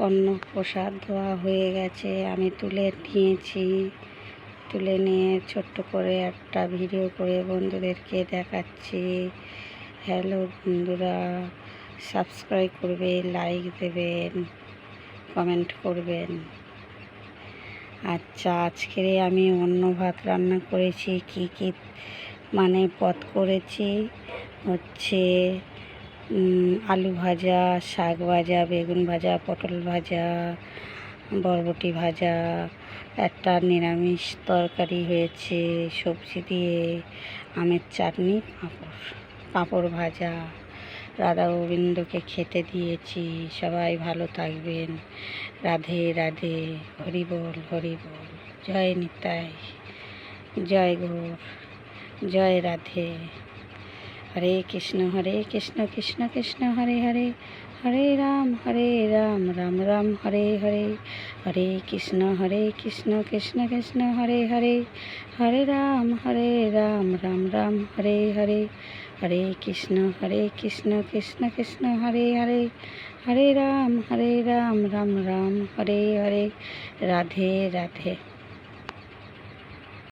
অন্ন প্রসাদ ধোয়া হয়ে গেছে, আমি তুলে নিয়েছি। তুলে নিয়ে ছোট্ট করে একটা ভিডিও করে বন্ধুদেরকে দেখাচ্ছি। হ্যালো বন্ধুরা, সাবস্ক্রাইব করবে, লাইক দেবেন, কমেন্ট করবেন। আচ্ছা, আজকে আমি অন্য ভাত রান্না করেছি। কি মানে পদ করেছি হচ্ছে আলু ভাজা, শাক ভাজা, বেগুন ভাজা, পটল ভাজা, বরবটি ভাজা, একটা নিরামিষ তরকারি হয়েছে সবজি দিয়ে, আমের চাটনি, পাঁপড় ভাজা। রাধা গোবিন্দকে খেতে দিয়েছি। সবাই ভালো থাকবেন। রাধে রাধে, হরি বল হরি বল। জয় নিতাই, জয় গৌর, জয় রাধে। হরে কৃষ্ণ কৃষ্ণ কৃষ্ণ হরে হরে, হরে রাম রাম রাম হরে হরে। হরে কৃষ্ণ কৃষ্ণ কৃষ্ণ হরে হরে, হরে রাম রাম রাম হরে হরে। হরে কৃষ্ণ কৃষ্ণ কৃষ্ণ হরে হরে, হরে রাম রাম রাম হরে হরে। রাধে রাধে।